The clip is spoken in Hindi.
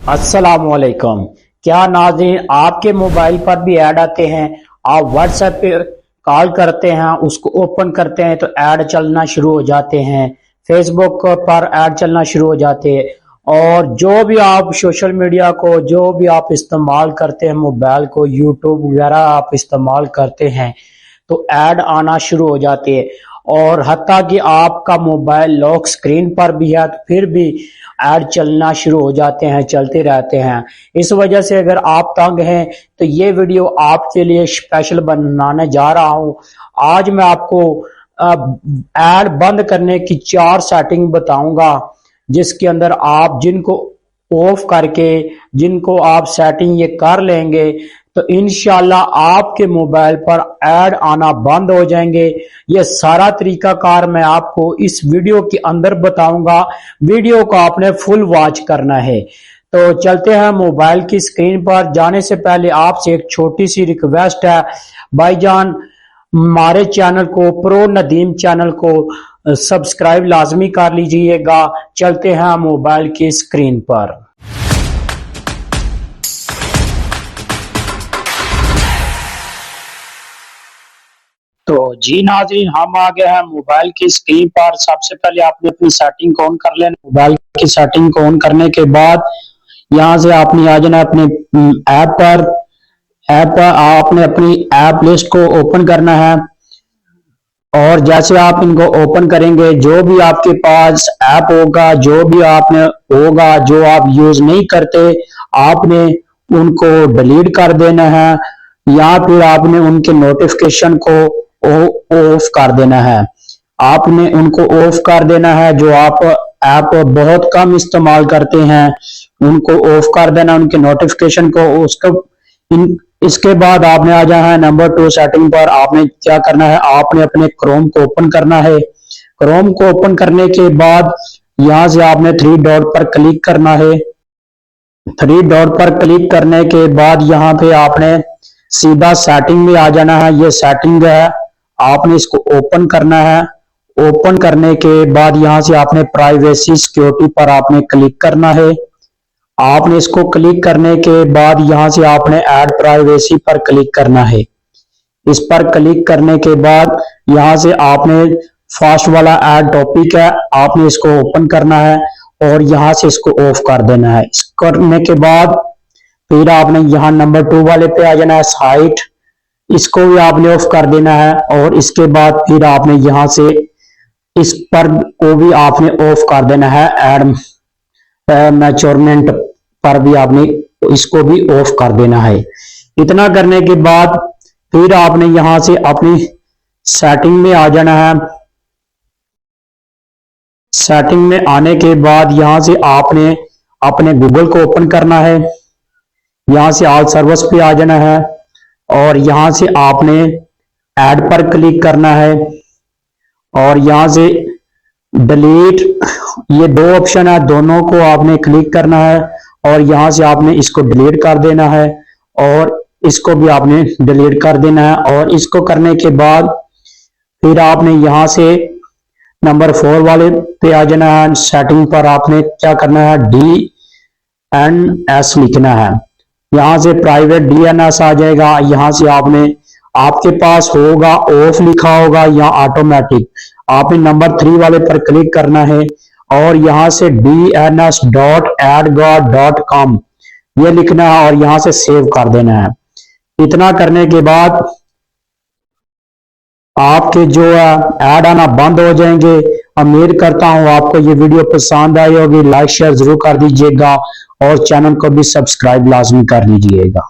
अस्सलामुअलैकुम। क्या नाज़रीन, आपके मोबाइल पर भी ऐड आते हैं? आप व्हाट्सएप पे कॉल करते हैं, उसको ओपन करते हैं तो ऐड चलना शुरू हो जाते हैं। फेसबुक पर ऐड चलना शुरू हो जाते हैं। और जो भी आप सोशल मीडिया को जो भी आप इस्तेमाल करते हैं, मोबाइल को, यूट्यूब वगैरह आप इस्तेमाल करते हैं तो ऐड आना शुरू हो जाती है। और हत्ता कि आपका मोबाइल लॉक स्क्रीन पर भी है तो फिर भी ऐड चलना शुरू हो जाते हैं, चलते रहते हैं। इस वजह से अगर आप तंग हैं तो ये वीडियो आपके लिए स्पेशल बनाने जा रहा हूं। आज मैं आपको ऐड बंद करने की 4 सेटिंग बताऊंगा, जिसके अंदर आप जिनको ऑफ करके जिनको आप सेटिंग ये कर लेंगे तो इंशाल्लाह आपके मोबाइल पर ऐड आना बंद हो जाएंगे। ये सारा तरीकाकार मैं आपको इस वीडियो के अंदर बताऊंगा। वीडियो को आपने फुल वॉच करना है। तो चलते हैं मोबाइल की स्क्रीन पर। जाने से पहले आपसे एक छोटी सी रिक्वेस्ट है, भाईजान हमारे चैनल को, प्रो नदीम चैनल को सब्सक्राइब लाजमी कर लीजिएगा। चलते हैं मोबाइल की स्क्रीन पर। तो जी नाजरीन, हम आ गए हैं मोबाइल की स्क्रीन पर। सबसे पहले आपने अपनी सेटिंग को ऑन कर लेना। मोबाइल की सेटिंग को ऑन करने के बाद यहाँ से आपने आ जाना अपने ऐप पर। आपने अपनी ऐप लिस्ट को ओपन करना है। और जैसे आप इनको ओपन करेंगे, जो भी आपके पास ऐप होगा, जो भी आपने होगा जो आप यूज नहीं करते, आपने उनको डिलीट कर देना है या फिर आपने उनके नोटिफिकेशन को ऑफ कर देना है। आपने उनको ऑफ कर देना है। जो आप ऐप बहुत कम इस्तेमाल करते हैं उनको ऑफ कर देना, उनके नोटिफिकेशन को। इसके बाद आपने आ जाना है नंबर 2 सेटिंग पर। आपने क्या करना है, आपने अपने क्रोम को ओपन करना है। क्रोम को ओपन करने के बाद यहां से आपने 3 डॉट पर क्लिक करना है। 3 डॉट पर क्लिक करने के बाद यहाँ पे आपने सीधा सेटिंग में आ जाना है। ये सेटिंग है, आपने इसको ओपन करना है। ओपन करने के बाद यहां से आपने प्राइवेसी सिक्योरिटी पर आपने क्लिक करना है। आपने इसको क्लिक करने के बाद यहां से आपने ऐड प्राइवेसी पर क्लिक करना है। इस पर क्लिक करने के बाद यहां से आपने फास्ट वाला ऐड टॉपिक है, आपने इसको ओपन करना है और यहां से इसको ऑफ कर देना है। इस करने के बाद फिर आपने यहाँ नंबर 2 वाले पे आ जाना है, साइट। इसको भी आपने ऑफ कर देना है। और इसके बाद फिर आपने यहां से इस पर को भी आपने ऑफ कर देना है। ऐड मैच्योरमेंट पर भी आपने इसको भी ऑफ कर देना है। इतना करने के बाद फिर आपने यहां से अपनी सेटिंग में आ जाना है। सेटिंग में आने के बाद यहां से आपने अपने गूगल को ओपन करना है। यहां से ऑल सर्विस पे आ जाना है और यहां से आपने ऐड पर क्लिक करना है और यहां से डिलीट, ये 2 ऑप्शन है, दोनों को आपने क्लिक करना है और यहां से आपने इसको डिलीट कर देना है और इसको भी आपने डिलीट कर देना है। और इसको करने के बाद फिर आपने यहां से नंबर 4 वाले पे आ जाना है। सेटिंग पर आपने क्या करना है, DNS लिखना है। यहां से प्राइवेट DNS आ जाएगा। यहां से आपने, आपके पास होगा ऑफ लिखा होगा या ऑटोमेटिक, आपने नंबर 3 वाले पर क्लिक करना है और यहां से dns.adguard.com ये लिखना है और यहां से सेव कर देना है। इतना करने के बाद आपके जो ऐड आना बंद हो जाएंगे। उम्मीद करता हूं आपको ये वीडियो पसंद आई होगी। लाइक शेयर जरूर कर दीजिएगा और चैनल को भी सब्सक्राइब लाजमी कर लीजिएगा।